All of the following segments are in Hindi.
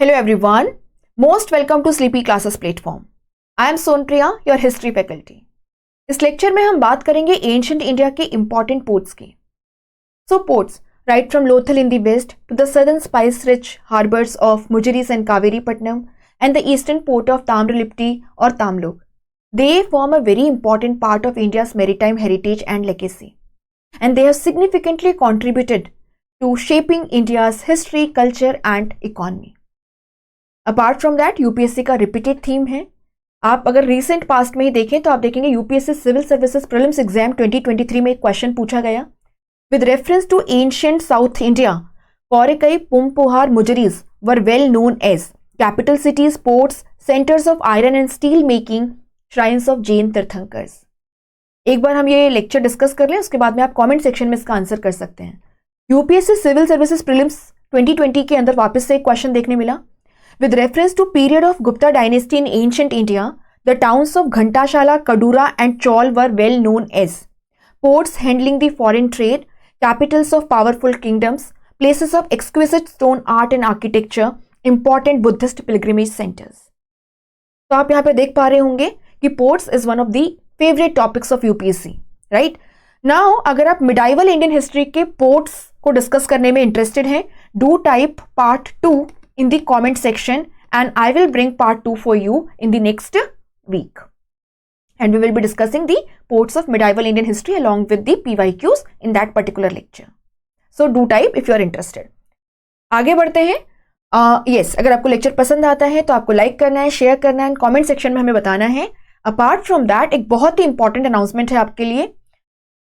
Hello everyone, most welcome to Sleepy Classes platform. I am Sonpriya, your history faculty. इस लेक्चर में हम बात करेंगे एंशिएंट इंडिया के इंपॉर्टेंट पोर्ट्स की. So ports, right from Lothal in the west to the southern spice-rich harbors of Mujiris and Kaveripatnam and the eastern port of Tamralipti or Tamluk, they form a very important part of India's maritime heritage and legacy, and they have significantly contributed to shaping India's history, culture and economy. Apart from that UPSC का रिपीटेड थीम है. आप अगर रिसेंट पास्ट में ही देखें तो आप देखेंगे UPSC civil services prelims exam 2023 में एक क्वेश्चन पूछा गया with reference to ancient South India. Korkai, Poompuhar, Muziris were well known as capital cities, ports, centres of iron and steel making, shrines of Jain tirthankars. एक बार हम ये लेक्चर डिस्कस कर लें, उसके बाद में आप कॉमेंट सेक्शन में इसका आंसर कर सकते हैं. यूपीएससी सिविल सर्विसेज प्रीलिम्स 2020 के अंदर वापस से एक क्वेश्चन देखने मिला. With reference to period of Gupta dynasty in ancient India, the towns of Ghantashala, Kadura and Chaul were well known as ports handling the foreign trade, capitals of powerful kingdoms, places of exquisite stone art and architecture, important Buddhist pilgrimage centers. तो आप यहाँ पे देख पा रहे होंगे कि ports is one of the favorite topics of UPSC, right? Now, अगर आप medieval Indian history के ports को डिस्कस करने में इंटरेस्टेड हैं, do type part 2 in the comment section and I will bring part 2 for you in the next week, and we will be discussing the ports of medieval Indian history along with the PYQs in that particular lecture. So do type if you are interested. आगे बढ़ते हैं. yes, अगर आपको लेक्चर पसंद आता है तो आपको लाइक करना है, शेयर करना है, कमेंट सेक्शन में हमें बताना है. अपार्ट फ्रॉम दैट एक बहुत ही इंपॉर्टेंट अनाउंसमेंट है आपके लिए.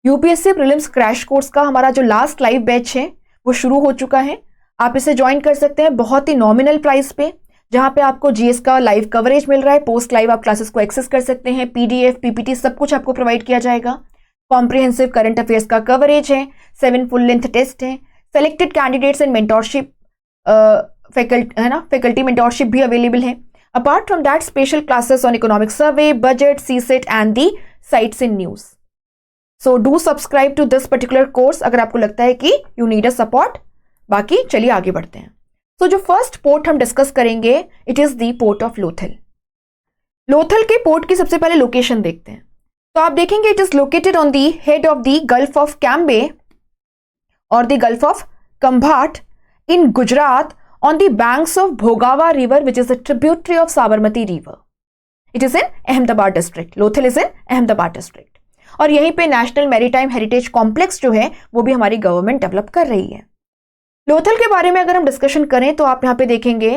यूपीएससी प्रीलिम्स क्रैश कोर्स का हमारा जो लास्ट लाइव बैच है वो शुरू हो चुका है. आप इसे ज्वाइन कर सकते हैं बहुत ही नॉमिनल प्राइस पे, जहां पे आपको जीएस का लाइव कवरेज मिल रहा है. पोस्ट लाइव आप क्लासेस को एक्सेस कर सकते हैं. पीडीएफ, पीपीटी सब कुछ आपको प्रोवाइड किया जाएगा. कॉम्प्रिहेंसिव करंट अफेयर्स का कवरेज है. 7 फुल लेंथ टेस्ट है. Selected candidates and mentorship faculty है ना, फैकल्टी मेंटोरशिप भी अवेलेबल है. Apart from that special classes on economic survey, budget, CSAT and the sites in news. So do subscribe to this particular course अगर आपको लगता है कि यू नीड अ सपोर्ट. बाकी चलिए आगे बढ़ते हैं. तो जो फर्स्ट पोर्ट हम डिस्कस करेंगे it is the port of Lothal. Lothal के पोर्ट की सबसे पहले लोकेशन देखते हैं. तो आप देखेंगे it is located on the head of the Gulf of Cambay or the Gulf of Khambhat in Gujarat on the banks of Bhogava river which is a tributary of Sabarmati river. It is in Ahmedabad district. Lothal is in Ahmedabad district. और यहीं पे नेशनल मैरीटाइम हेरिटेज कॉम्प्लेक्स जो है वो भी हमारी गवर्नमेंट डेवलप कर रही है. लोथल के बारे में अगर हम डिस्कशन करें तो आप यहां पे देखेंगे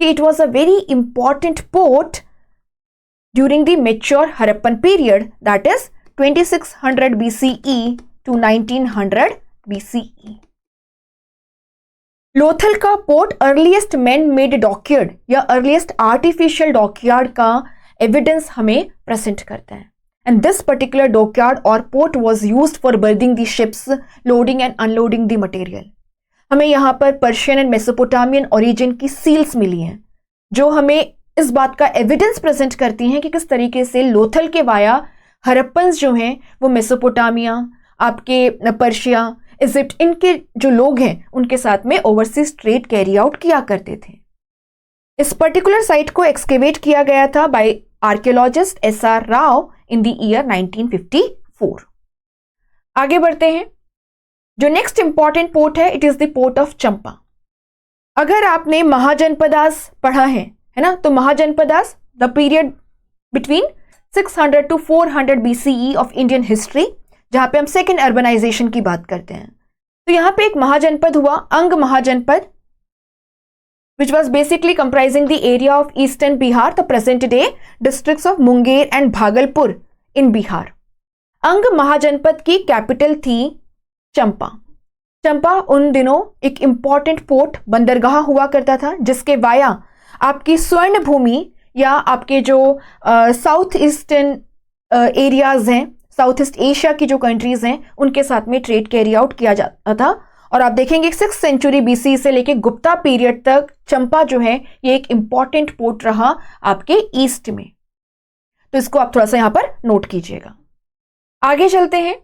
कि it was a very important port during the mature Harappan period, that is 2600 BCE to 1900 BCE. Lothal का port earliest man made dockyard या अर्लीस्ट आर्टिफिशियल डॉकयार्ड का एविडेंस हमें प्रेजेंट करता है. एंड दिस पर्टिकुलर डॉकयार्ड और port was used for berthing the ships, loading and unloading the material. हमें यहाँ पर पर्शियन एंड मेसोपोटामियन ओरिजिन की सील्स मिली हैं जो हमें इस बात का एविडेंस प्रेजेंट करती हैं कि किस तरीके से लोथल के वाया हरप्पन्स जो हैं वो मेसोपोटामिया, आपके पर्शिया, इजिप्ट, इनके जो लोग हैं उनके साथ में ओवरसीज ट्रेड कैरी आउट किया करते थे. इस पर्टिकुलर साइट को एक्सकेवेट किया गया था by archaeologist SR Rao in the year 1954. आगे बढ़ते हैं. जो नेक्स्ट इंपॉर्टेंट पोर्ट है it is the port of Champa. अगर आपने महाजनपदास पढ़ा है ना, तो Mahajanapadas the period between 600 to 400 BCE of Indian history, जहां पे हम सेकेंड अर्बनाइजेशन की बात करते हैं. तो यहां पे एक महाजनपद हुआ, Anga mahajanapada, which was basically comprising the area of eastern Bihar, the present day districts of Munger and Bhagalpur in Bihar. Anga mahajanapada की कैपिटल थी चंपा. चंपा उन दिनों एक इंपॉर्टेंट पोर्ट बंदरगाह हुआ करता था जिसके वाया आपकी स्वर्ण भूमि या आपके जो साउथ ईस्टर्न एरियाज हैं, साउथ ईस्ट एशिया की जो कंट्रीज हैं उनके साथ में ट्रेड कैरी आउट किया जाता था. और आप देखेंगे 6th सेंचुरी BC से लेके गुप्ता पीरियड तक चंपा जो है ये एक इंपॉर्टेंट पोर्ट रहा आपके ईस्ट में. तो इसको आप थोड़ा सा यहां पर नोट कीजिएगा. आगे चलते हैं.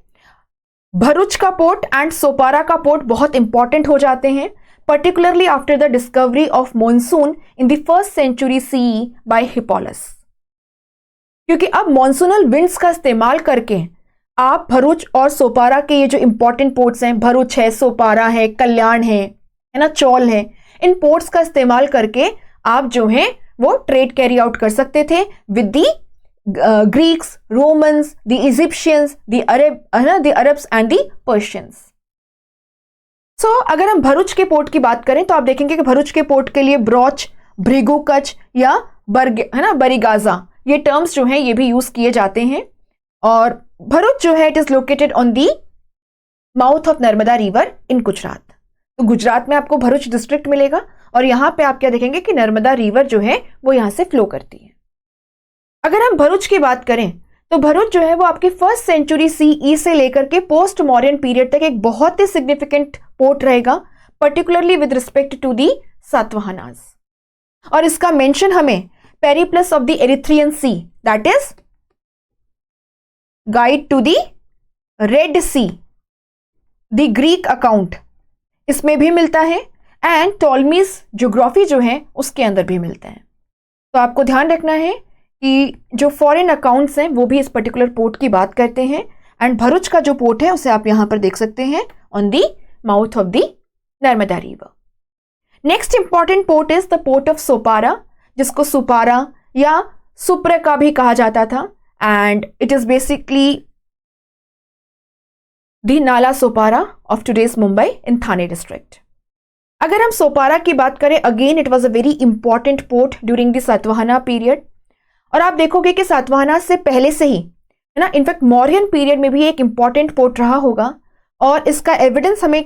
भरूच का पोर्ट एंड सोपारा का पोर्ट बहुत इंपॉर्टेंट हो जाते हैं. particularly after the discovery of monsoon in the 1st century CE by Hippolus। क्योंकि अब मॉनसूनल विंड्स का इस्तेमाल करके आप भरूच और सोपारा के ये जो इंपॉर्टेंट पोर्ट्स हैं, भरूच है, सोपारा है, कल्याण है ना, चौल है, इन पोर्ट्स का इस्तेमाल करके आप जो है वो ट्रेड कैरी आउट कर सकते थे with the Greeks, Romans, the Egyptians, the Arabs and the Persians. So अगर हम भरूच के पोर्ट की बात करें तो आप देखेंगे कि भरूच के पोर्ट के लिए ब्रॉच, भृगु कच्छ या बरिगाजा, ये टर्म्स जो हैं ये भी यूज किए जाते हैं। और भरूच जो है it is located on the mouth of Narmada river in Gujarat. तो गुजरात में आपको भरूच डिस्ट्रिक्ट मिलेगा और यहां पे आप क्या देखेंगे कि नर्मदा रिवर जो है वो यहां से फ्लो करती है। अगर हम भरूच की बात करें तो भरूच जो है वो आपकी 1st सेंचुरी CE से लेकर के पोस्ट मॉडर्न पीरियड तक एक बहुत ही सिग्निफिकेंट पोर्ट रहेगा, particularly with respect to the Satavahanas. और इसका मेंशन हमें Periplus of the Erythraean sea, that is guide to the Red sea, the Greek account, इसमें भी मिलता है एंड टॉलमीज ज्योग्राफी जो है उसके अंदर भी मिलते हैं। तो आपको ध्यान रखना है कि जो फॉरेन अकाउंट्स हैं वो भी इस पर्टिकुलर पोर्ट की बात करते हैं एंड भरूच का जो पोर्ट है उसे आप यहां पर देख सकते हैं on the mouth of the Narmada river. Next important port is the port of Sopara, जिसको सुपारा या सुप्र का भी कहा जाता था and it is basically the Nala Sopara of today's Mumbai in Thane district. अगर हम सोपारा की बात करें, again it was a very important port during the Satavahana period. और आप देखोगे कि सातवाहना से पहले से ही है ना, इनफैक्ट मौर्यन पीरियड में भी एक इंपॉर्टेंट पोर्ट रहा होगा और इसका एविडेंस हमें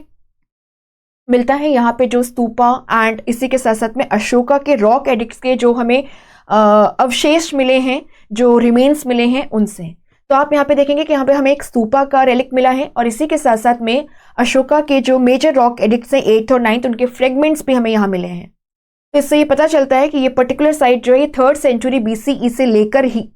मिलता है यहाँ पे जो स्तूपा एंड इसी के साथ साथ में अशोका के रॉक एडिक्ट्स के जो हमें अवशेष मिले हैं, जो रिमेन्स मिले हैं उनसे। तो आप यहाँ पे देखेंगे कि यहाँ पे हमें एक स्तूपा का रेलिक मिला है और इसी के साथ साथ में अशोका के जो मेजर रॉक एडिक्ट्स हैं 8th और 9th, उनके फ्रेगमेंट्स भी हमें यहाँ मिले हैं। तो इससे ये पता चलता है कि ये पर्टिकुलर साइट जो है ये 3rd सेंचुरी BCE से लेकर ही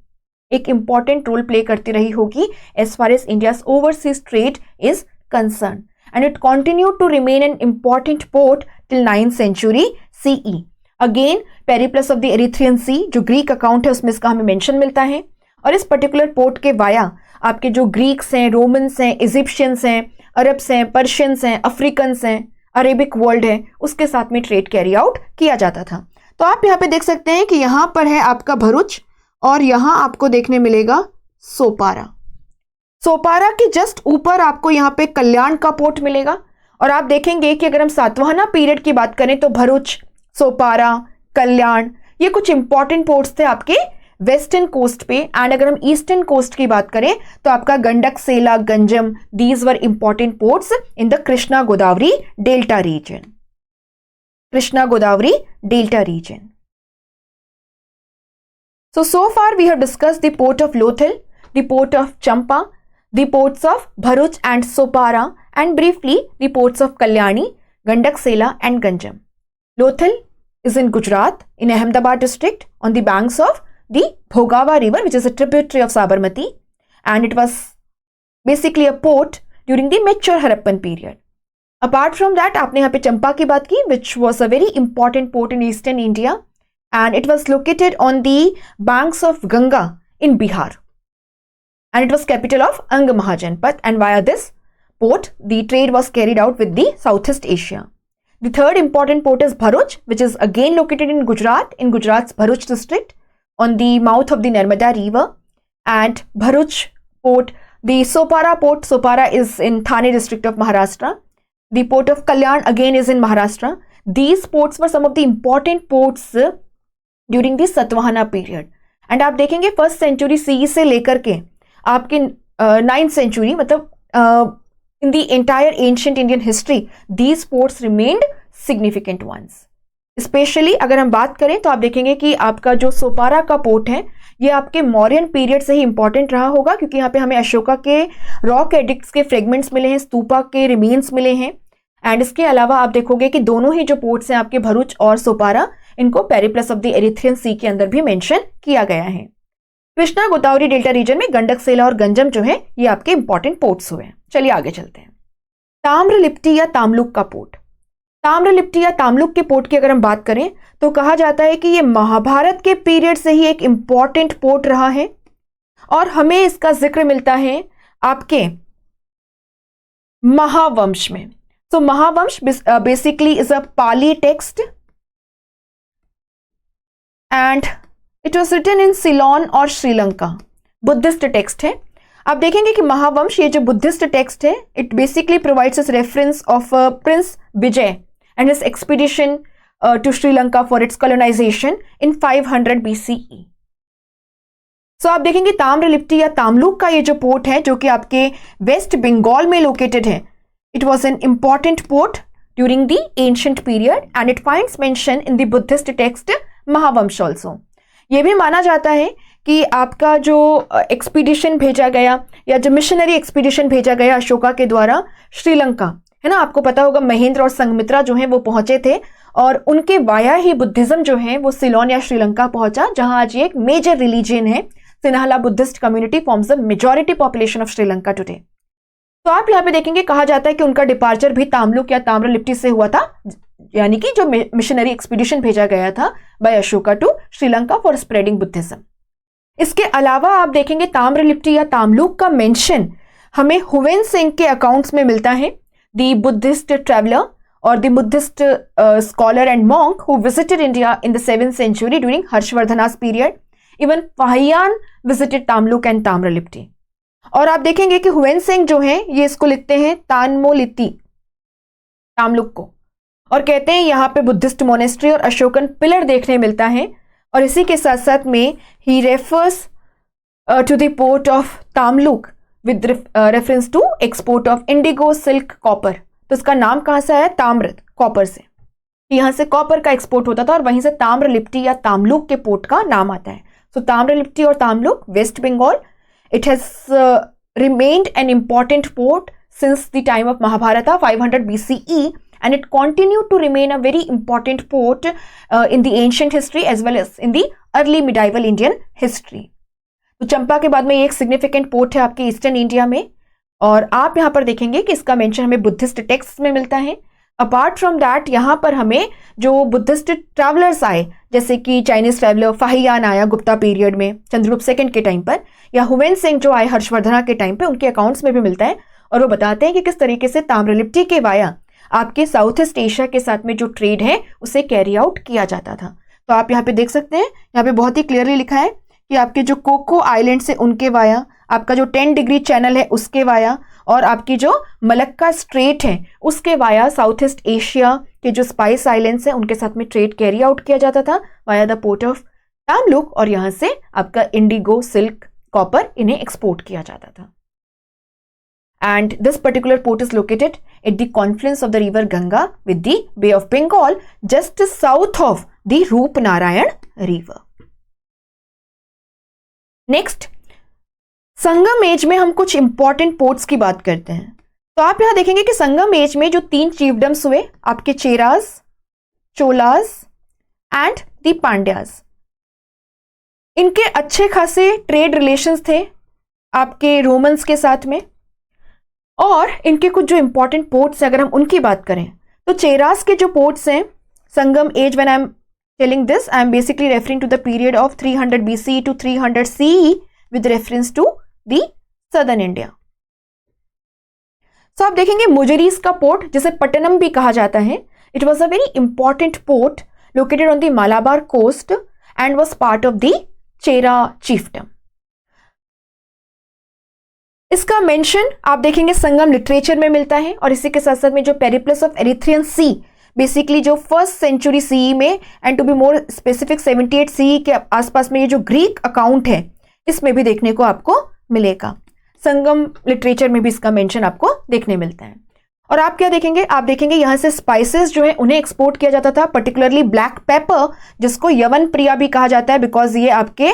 एक इंपॉर्टेंट रोल प्ले करती रही होगी as far as India's overseas trade is concern and it continued to remain an important port till 9th century CE। Again Periplus of the Erythraean sea, जो ग्रीक अकाउंट है उसमें इसका हमें मेंशन मिलता है और इस पर्टिकुलर पोर्ट के वाया आपके जो ग्रीक्स हैं, रोमन्स हैं, इजिप्शियंस हैं, अरब्स हैं, पर्शियंस हैं, अफ्रीकन्स हैं, अरेबिक वर्ल्ड है, उसके साथ में ट्रेड कैरी आउट किया जाता था। तो आप यहाँ पे देख सकते हैं कि यहाँ पर है आपका भरूच और यहाँ आपको देखने मिलेगा सोपारा। सोपारा के जस्ट ऊपर आपको यहाँ पे कल्याण का पोर्ट मिलेगा और आप देखेंगे कि अगर हम सातवाहना पीरियड की बात करें तो भरूच, सोपारा, कल्याण ये कुछ इंपॉर्टेंट पोर्ट्स थे आपके वेस्टर्न कोस्ट पे। एंड अगर हम ईस्टर्न कोस्ट की बात करें तो आपका Gandak, Sela, Ganjam, these were important ports in the Krishna Godavari delta region. Krishna Godavari delta region. So far we have discussed the port of Lothal, the port of Champa, the ports of Bharuch and Sopara, and briefly the ports of Kalyani, Gandak, Sela and Ganjam. Lothal is in Gujarat in Ahmedabad district on the banks of the Bhogava river, which is a tributary of Sabarmati, and it was basically a port during the mature Harappan period. Apart from that, आपने यहाँ पे चंपा की बात की, which was a very important port in eastern India, and it was located on the banks of Ganga in Bihar, and it was capital of Ang Mahajanpat, and via this port the trade was carried out with the Southeast Asia. The third important port is Bharuch, which is again located in Gujarat, in Gujarat's Bharuch district on the mouth of the Narmada river. And Bharuch port, the Sopara port, Sopara is in Thane district of Maharashtra. The port of Kalyan again is in Maharashtra. These ports were some of the important ports during the Satavahana period. And आप देखेंगे 1st सेंचुरी CE से लेकर के आपके 9th सेंचुरी, मतलब in the entire ancient Indian history these ports remained significant ones. Specially अगर हम बात करें तो आप देखेंगे कि आपका जो सोपारा का पोर्ट है ये आपके मौर्यन पीरियड से ही इंपॉर्टेंट रहा होगा, क्योंकि यहाँ पे हमें अशोका के रॉक एडिक्ट्स के फ्रेगमेंट्स मिले हैं, स्तूपा के रिमेन्स मिले हैं। एंड इसके अलावा आप देखोगे कि दोनों ही जो पोर्ट्स हैं आपके भरूच और सोपारा, इनको पेरिप्लस ऑफ द एरिथ्रियन सी के अंदर भी मेंशन किया गया है। कृष्णा गोदावरी डेल्टा रीजन में गंडक, सेला और गंजम जो है ये आपके इंपॉर्टेंट पोर्ट्स हुए हैं। चलिए आगे चलते हैं। ताम्रलिप्ति या तामलुक का पोर्ट। ताम्रलिप्ति या तामलुक के पोर्ट की अगर हम बात करें तो कहा जाता है कि ये महाभारत के पीरियड से ही एक इंपॉर्टेंट पोर्ट रहा है और हमें इसका जिक्र मिलता है आपके महावंश में। So Mahavamsa basically is a Pali text and it was written in Ceylon or Sri Lanka. Buddhist text है। आप देखेंगे कि महावंश ये जो बुद्धिस्ट टेक्स्ट है it basically provides us reference of prince Vijay and his expedition to Sri Lanka for its colonisation in 500 BCE। सो आप देखेंगे ताम्रलिप्ति या तामलुक का ये जो पोर्ट है जो कि आपके वेस्ट बंगाल में लोकेटेड है, it was an important port during the ancient period and it finds mention in the Buddhist text Mahavamsa also. ये भी माना जाता है कि आपका जो एक्सपीडिशन भेजा गया या जो मिशनरी एक्सपीडिशन भेजा गया अशोका के द्वारा श्रीलंका, है ना, आपको पता होगा महेंद्र और संघमित्रा जो हैं वो पहुंचे थे और उनके वाया ही बुद्धिज्म जो है वो सिलोन या श्रीलंका पहुंचा, जहां आज ये एक मेजर रिलीजन है। Sinhala Buddhist community forms the majority population of Sri Lanka today. तो आप यहाँ पे देखेंगे कहा जाता है कि उनका डिपार्चर भी तामलुक या ताम्रलिप्ति से हुआ था, यानी कि जो मिशनरी एक्सपीडिशन भेजा गया था by Ashoka to Sri Lanka for spreading Buddhism. इसके अलावा आप देखेंगे ताम्रलिप्ति या तामलुक का मेंशन हमें हुवेन सेंग के अकाउंट्स में मिलता है, the Buddhist traveller or the Buddhist scholar and monk who visited India in the 7th century during Harshavardhana's period. Even Fahien visited Tamluk and Tamralipti. और आप देखेंगे कि हुवेन सेंग जो है ये इसको लिखते हैं तानमोलिति तामलुक को, और कहते हैं यहाँ पे बुद्धिस्ट मोनेस्ट्री और अशोकन पिलर देखने मिलता है। और इसी के साथ साथ में ही refers to the port of Tamluk with reference to export of indigo silk copper. तो इसका नाम कहाँ से आया? ताम्र, कॉपर से। यहाँ से कॉपर का एक्सपोर्ट होता था और वहीं से ताम्रलिप्ति या तामलुक के पोर्ट का नाम आता है। सो ताम्रलिप्ति और Tamluk, West Bengal, it has remained an important port since the time of Mahabharata 500 BCE and it continued to remain a very important port in the ancient history as well as in the early medieval Indian history. तो चंपा के बाद में ये एक सिग्निफिकेंट पोर्ट है आपके ईस्टर्न इंडिया में, और आप यहाँ पर देखेंगे कि इसका मेंशन हमें बुद्धिस्ट टेक्स्ट में मिलता है। अपार्ट फ्रॉम दैट यहाँ पर हमें जो बुद्धिस्ट ट्रैवलर्स आए, जैसे कि चाइनीज ट्रैवलर फाहियान आया गुप्ता पीरियड में चंद्रगुप्त सेकंड के टाइम पर, या हुवेन सेंग जो आए हर्षवर्धना के टाइम पे, उनके अकाउंट्स में भी मिलता है। और वो बताते हैं कि किस तरीके से ताम्रलिप्ति के वाया आपके साउथ ईस्ट एशिया के साथ में जो ट्रेड है उसे कैरी आउट किया जाता था। तो आप यहाँ पे देख सकते हैं, यहाँ पे बहुत ही क्लियरली लिखा है कि आपके जो कोको आइलैंड से उनके वाया, आपका जो 10 डिग्री चैनल है उसके वाया, और आपकी जो मलक्का स्ट्रेट है उसके वाया साउथ ईस्ट एशिया के जो स्पाइस आइलैंड्स हैं उनके साथ में ट्रेड कैरी आउट किया जाता था via the port of Tamluk, और यहाँ से आपका इंडिगो, सिल्क, कॉपर इन्हें एक्सपोर्ट किया जाता था। And this particular port is located at the confluence of the river Ganga with the bay of Bengal just south of the Rupnarayan river. Next, Sangam age में हम कुछ इंपॉर्टेंट पोर्ट्स की बात करते हैं। तो आप यहां देखेंगे कि संगम एज में जो 3 चीफडम्स हुए आपके चेरास, चोलास एंड द पांड्यास, इनके अच्छे खासे ट्रेड रिलेशंस थे आपके रोमन्स के साथ में। और इनके कुछ जो इंपॉर्टेंट पोर्ट्स हैं अगर हम उनकी बात करें तो चेरास के जो पोर्ट्स हैं, Sangam age, when I am telling this I am basically referring to the period of 300 BCE to 300 CE with reference to the southern India. So आप देखेंगे मुजरीज का पोर्ट, जिसे पट्टनम भी कहा जाता है, it was a very important port located on the Malabar coast and was part of the Chera chiefdom. इसका मेंशन आप देखेंगे संगम लिटरेचर में मिलता है, और इसी के साथ साथ में जो Periplus of Erythrean sea, basically जो 1st century CE में, and to be more specific 78 CE के आसपास में ये जो ग्रीक अकाउंट है इसमें भी देखने को आपको मिलेगा। संगम लिटरेचर में भी इसका मेंशन आपको देखने मिलता है। और आप क्या देखेंगे? आप देखेंगे यहाँ से स्पाइसेस जो है उन्हें एक्सपोर्ट किया जाता था, पर्टिकुलरली ब्लैक पेपर, जिसको यवन प्रिया भी कहा जाता है, बिकॉज ये आपके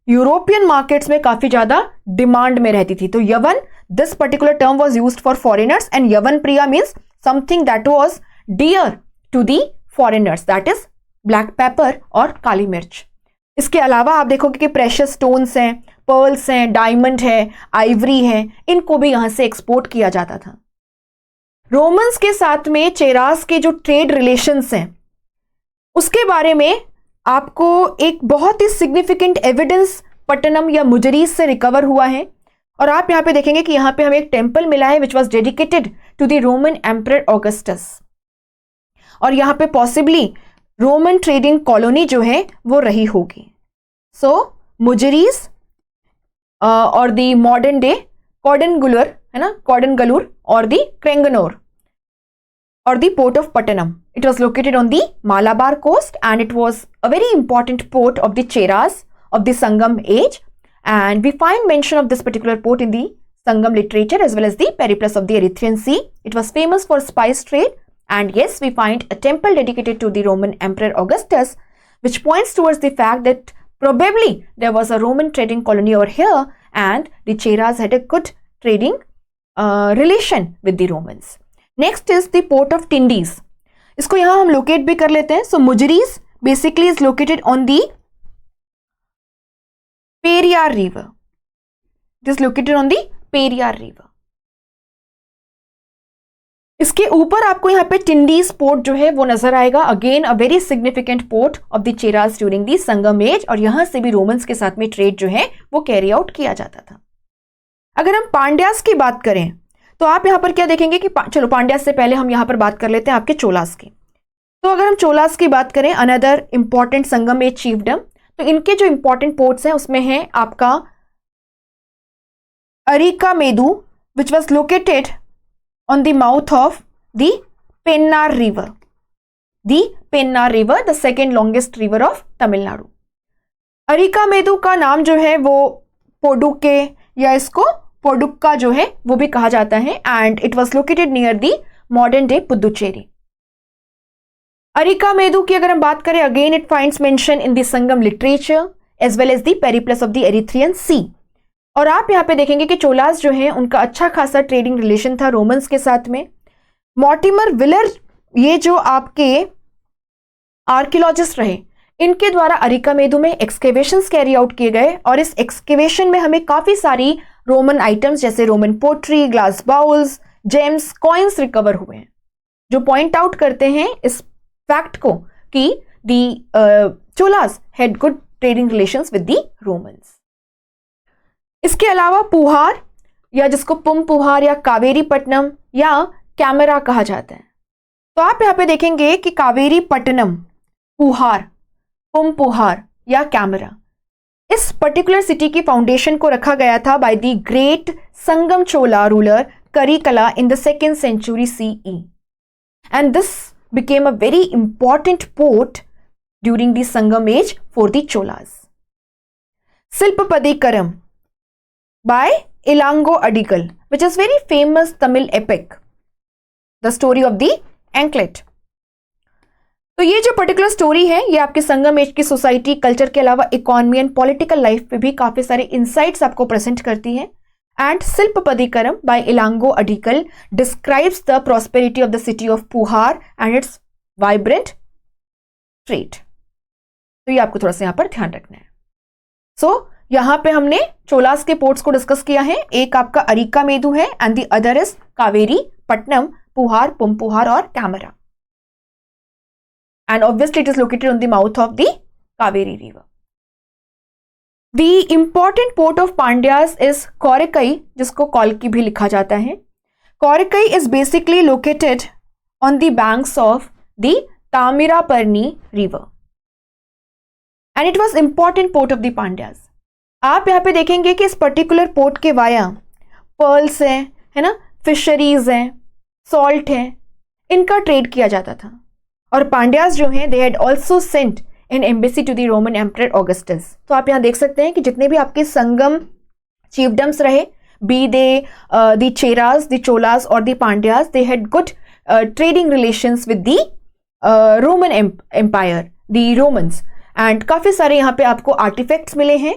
यूरोपियन मार्केट्स में काफी ज्यादा डिमांड में रहती थी। तो yavana, this particular term was used for foreigners, and yavana priya means something that was dear to the foreigners, that is black pepper और काली मिर्च। इसके अलावा आप देखोगे कि प्रेशियस स्टोन्स हैं, पर्ल्स हैं, डायमंड है, आइवरी है, इनको भी यहाँ से एक्सपोर्ट किया जाता था। रोमन्स के साथ में चेरास के जो ट्रेड रिलेशंस हैं उसके बारे में आपको एक बहुत ही सिग्निफिकेंट एविडेंस पट्टनम या मुजरीज से रिकवर हुआ है। और आप यहां पे देखेंगे कि यहां पे हमें एक टेंपल मिला है which was dedicated to the Roman emperor Augustus, और यहां पे पॉसिबली रोमन ट्रेडिंग कॉलोनी जो है वो रही होगी। सो मुजरीज और द मॉडर्न डे कॉर्डनगुलर है ना, कॉर्डनगलूर और the क्रेंगनोर or the port of Pattanam. It was located on the Malabar coast and it was a very important port of the Cheras of the Sangam age, and we find mention of this particular port in the Sangam literature as well as the Periplus of the Erythraean Sea. It was famous for spice trade, and yes, we find a temple dedicated to the Roman Emperor Augustus, which points towards the fact that probably there was a Roman trading colony over here and the Cheras had a good trading relation with the Romans. Next is the port of Tyndis, इसको यहां हम लोकेट भी कर लेते हैं। So Muziris basically is located on the Periyar river, it is located on the Periyar river. इसके ऊपर आपको यहां पे टिंडीज पोर्ट जो है वो नजर आएगा, again a very significant port of the Cheras during the Sangam age, और यहां से भी रोमन्स के साथ में ट्रेड जो है वो कैरी आउट किया जाता था। अगर हम पांड्यास की बात करें तो आप यहां पर क्या देखेंगे कि चलो पांड्यास से पहले हम यहां पर बात कर लेते हैं आपके चोलास की। तो अगर हम चोलास की बात करें, another important Sangam age chiefdom, तो इनके जो इंपॉर्टेंट पोर्ट्स हैं उसमें है आपका Arikamedu which was located on the mouth of the Pennar river, the second longest river of Tamil Nadu. Arikamedu का नाम जो है वो पोडुके या इसको पोडुक्का जो है वो भी कहा जाता है, and it was located near the modern day Puducherry. Arikamedu की अगर हम बात करें, again it finds mention in the Sangam literature as well as the Periplus of the Erythraean sea. और आप यहां पे देखेंगे कि चोलास जो है उनका अच्छा खासा ट्रेडिंग रिलेशन था रोमन्स के साथ में। मॉर्टिमर विलर ये जो आपके आर्कियोलॉजिस्ट रहे, इनके द्वारा अरिकामेदु में एक्सकेवेशंस कैरी आउट किए गए, और इस एक्सकेवेशन में हमें काफी सारी रोमन आइटम्स जैसे Roman pottery, glass bowls, gems, coins recover हुए हैं, जो पॉइंट आउट करते हैं इस फैक्ट को कि the Cholas had good trading relations with the Romans. इसके अलावा पुहार या जिसको पुम पुहार या कावेरी पट्टनम या कैमरा कहा जाता है, तो आप यहां पे देखेंगे कि कावेरी पट्टनम, पुहार, पुम पुहार या कैमरा, इस पर्टिकुलर सिटी की फाउंडेशन को रखा गया था by the great Sangam Chola ruler Karikala in the 2nd century CE, and this became a very important port during the Sangam age for the Cholas. Silpapadikaram by Ilango Adigal, which is very famous Tamil epic, the story of the anklet. तो ये जो पर्टिकुलर स्टोरी है ये आपके संगम एज की सोसाइटी, कल्चर के अलावा इकोनॉमी एंड पॉलिटिकल लाइफ पे भी काफी सारे इंसाइट्स आपको प्रेजेंट करती है। And Silappadikaram by Ilango Adigal describes the prosperity of the city of Puhar and its vibrant trade. तो ये आपको थोड़ा सा यहाँ पर ध्यान रखना है। सो यहाँ पे हमने चोलास के पोर्ट्स को डिस्कस किया है, एक आपका अरिकामेदु है and the other is Kaveri Pattinam, Puhar, Poompuhar और Camara, and obviously it is located on the mouth of the Kaveri river. The important port of Pandyas is Korekai, जिसको कॉल्की भी लिखा जाता है। Korekai is basically located on the banks of the Tamiraparni river and it was important port of the Pandyas. आप यहाँ पे देखेंगे कि इस पर्टिकुलर पोर्ट के वाया पर्ल्स हैं, है ना, फिशरीज हैं, सॉल्ट है, इनका ट्रेड किया जाता था। और पांड्यास जो हैं they had also sent an embassy to the Roman emperor Augustus. तो आप यहाँ देख सकते हैं कि जितने भी आपके संगम चीफडम्स रहे, be they the Cheras, the Cholas और the Pandyas, they had good trading relations with the Roman empire, the Romans, and काफ़ी सारे यहाँ पे आपको आर्टिफैक्ट्स मिले हैं।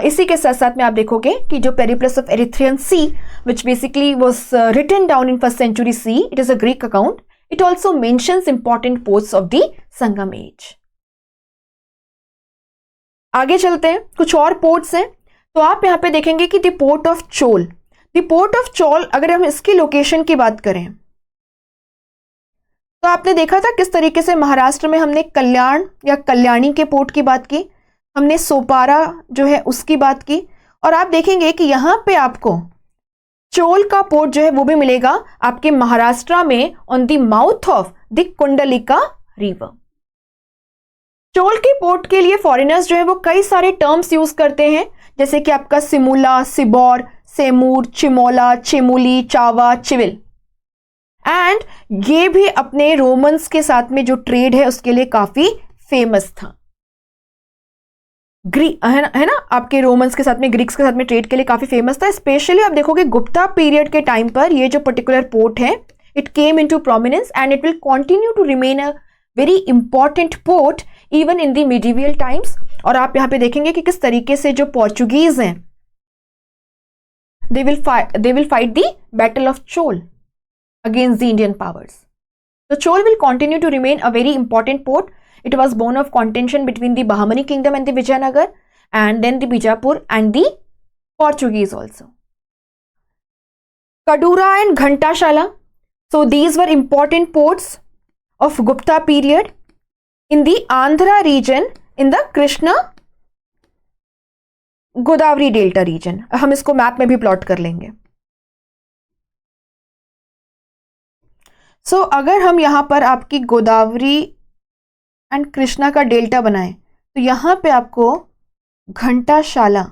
इसी के साथ साथ में आप देखोगे कि जो Periplus of Erythrean sea which basically was written down in 1st century CE, it is a Greek account. It also mentions important ports of the Sangam age. आगे चलते हैं, कुछ और पोर्ट्स हैं। तो आप यहाँ पे देखेंगे कि the port of Chola, the port of Chola, अगर हम इसकी लोकेशन की बात करें तो आपने देखा था किस तरीके से महाराष्ट्र में हमने कल्याण या कल्याणी के पोर्ट की बात की, हमने सोपारा जो है उसकी बात की, और आप देखेंगे कि यहां पे आपको चोल का पोर्ट जो है वो भी मिलेगा आपके महाराष्ट्र में on the mouth of the Kundalika river. Chola के पोर्ट के लिए फॉरेनर्स जो है वो कई सारे टर्म्स यूज करते हैं, जैसे कि आपका सिमुला, सिबौर, सेमूर, चिमोला, चिमुली, चावा, चिविल। एंड ये भी अपने रोमन्स के साथ में जो ट्रेड है उसके लिए काफी फेमस था। है ना, आपके रोमन्स के साथ में, ग्रीक्स के साथ में ट्रेड के लिए काफी फेमस था। स्पेशली आप देखोगे गुप्ता पीरियड के टाइम पर ये जो पर्टिकुलर पोर्ट है it came into prominence and it will continue to remain a very important port even in the medieval times. और आप यहां पे देखेंगे कि किस तरीके से जो पोर्चुगीज हैं they will fight the battle of Chol against the Indian powers. So Chol will continue to remain a very important port. It was born of contention between the Bahmani kingdom and the Vijayanagar, and then the Bijapur and the Portuguese also. Kadura and Ghantashala. So these were important ports of Gupta period in the Andhra region in the Krishna Godavari delta region. हम इसको मैप में भी प्लॉट कर लेंगे। सो अगर हम यहां पर आपकी गोदावरी एंड कृष्णा का डेल्टा बनाएं तो यहां पे आपको घंटाशाला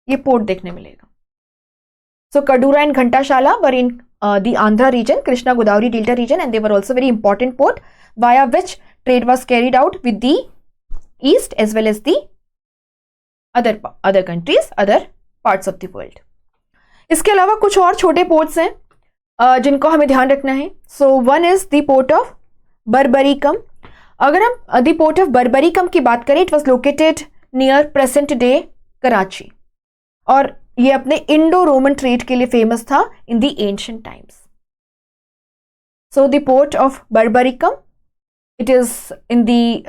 ये पोर्ट देखने मिलेगा। सो Kadura and Ghantashala were in the Andhra region, Krishna Godavari Delta region, and they were also very important port via which trade was carried out with the east as well as the other countries, other parts of the world. इसके अलावा कुछ और छोटे पोर्ट्स हैं जिनको हमें ध्यान रखना है। So one is the port of Barbaricum. अगर हम द पोर्ट ऑफ बर्बरिकम की बात करें, it was located near present day Karachi, और ये अपने इंडो रोमन ट्रेड के लिए फेमस था in the ancient times. So the port of Barbaricum, it is in the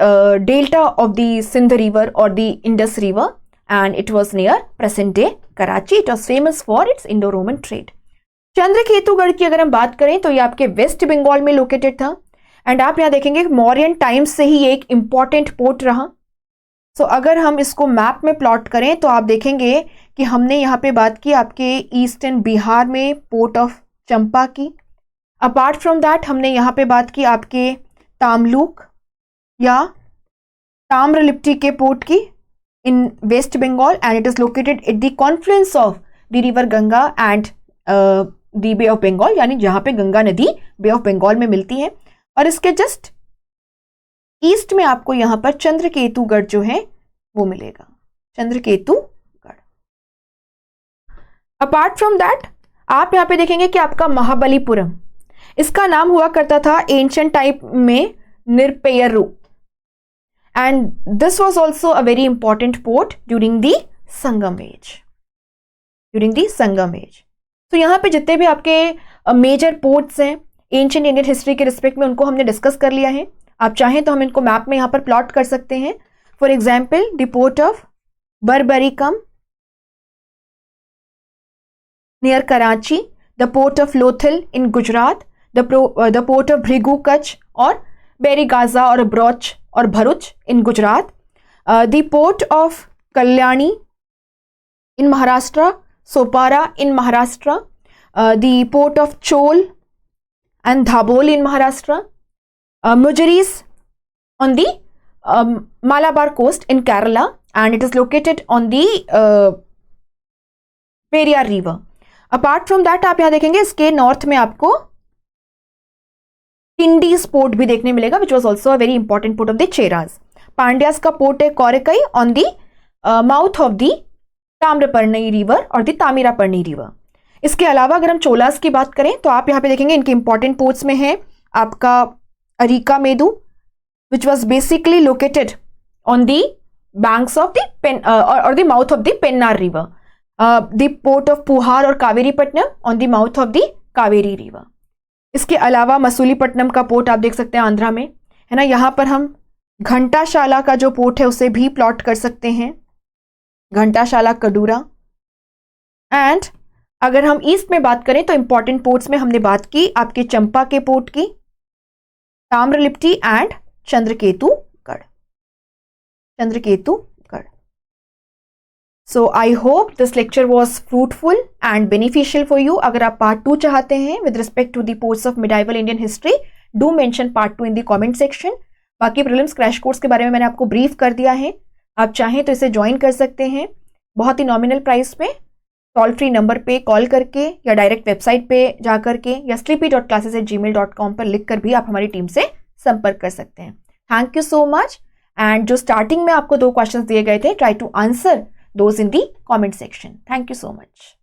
delta of the Sindh river or the Indus river, and it was near present day Karachi. It was famous for its Indo-Roman trade. चंद्रकेतुगढ़ की अगर हम बात करें तो ये आपके वेस्ट बंगाल में लोकेटेड था, एंड आप यहाँ देखेंगे मौर्यन टाइम्स से ही ये एक इंपॉर्टेंट पोर्ट रहा। सो अगर हम इसको मैप में प्लॉट करें तो आप देखेंगे कि हमने यहाँ पे बात की आपके ईस्टर्न बिहार में पोर्ट ऑफ चंपा की। अपार्ट फ्रॉम दैट हमने यहाँ पे बात की आपके तामलुक या ताम्रलिप्ति के पोर्ट की in West Bengal, and it is located at the confluence of the river Ganga and the bay of Bengal, यानी जहां पे गंगा नदी बे ऑफ बंगाल में मिलती है। और इसके जस्ट ईस्ट में आपको यहां पर चंद्रकेतुगढ़ जो है वो मिलेगा, चंद्रकेतुगढ़। अपार्ट फ्रॉम दैट आप यहां पे देखेंगे कि आपका महाबलीपुरम, इसका नाम हुआ करता था एंशिएंट टाइप में Nirpeyaru, and this was also a very important port during the Sangam age. तो यहाँ पे जितने भी आपके मेजर पोर्ट्स हैं एंशिएंट इंडियन हिस्ट्री के रिस्पेक्ट में उनको हमने डिस्कस कर लिया है। आप चाहें तो हम इनको मैप में यहाँ पर प्लॉट कर सकते हैं। For example the port of Barbaricum near Karachi, the port of Lothal in Gujarat, the port of Bhrigu Kutch or Berigaza or Broch or Bharuch in Gujarat, the port of Kalyani in Maharashtra, Sopara in Maharashtra, the port of Chol and Dhabol in Maharashtra, Mujaris on the Malabar coast in Kerala, and it is located on the Periyar river. Apart from that आप यहाँ देखेंगे इसके नॉर्थ में आपको इंडीज पोर्ट भी देखने मिलेगा, which was also a very important port of the Cheras. Pandyas का पोर्ट है Korkai on the mouth of the Tamraparni river और दी तामिरापर्णी रिवर। इसके अलावा अगर हम चोलास की बात करें तो आप यहाँ पे देखेंगे इनके इंपॉर्टेंट पोर्ट्स में है आपका Arikamedu, which was basically located on the banks of the Pen और the mouth of the Pennar river, the port of Puhar और Kaveripattinam on the mouth of the Kaveri river. इसके अलावा मसूलीपट्टनम का पोर्ट आप देख सकते हैं आंध्रा में, है ना। यहाँ पर हम घंटाशाला का जो पोर्ट है उसे भी प्लॉट कर सकते हैं, घंटाशाला कडूरा। एंड अगर हम ईस्ट में बात करें तो इंपॉर्टेंट पोर्ट्स में हमने बात की आपके चंपा के पोर्ट की, Tamralipti and Chandraketugarh. So I hope this lecture was fruitful and beneficial for you. अगर आप पार्ट 2 चाहते हैं with respect to the ports of medieval Indian history, do mention part 2 in the comment section. बाकी प्रीलिम्स क्रैश कोर्स के बारे में मैंने आपको ब्रीफ कर दिया है, आप चाहें तो इसे ज्वाइन कर सकते हैं बहुत ही नॉमिनल प्राइस में, टोल फ्री नंबर पे कॉल करके या डायरेक्ट वेबसाइट पे जा करके या sleepy.classes@gmail.com पर लिख कर भी आप हमारी टीम से संपर्क कर सकते हैं। Thank you so much. And जो स्टार्टिंग में आपको 2 क्वेश्चंस दिए गए थे, try to answer those in the comment section. Thank you so much.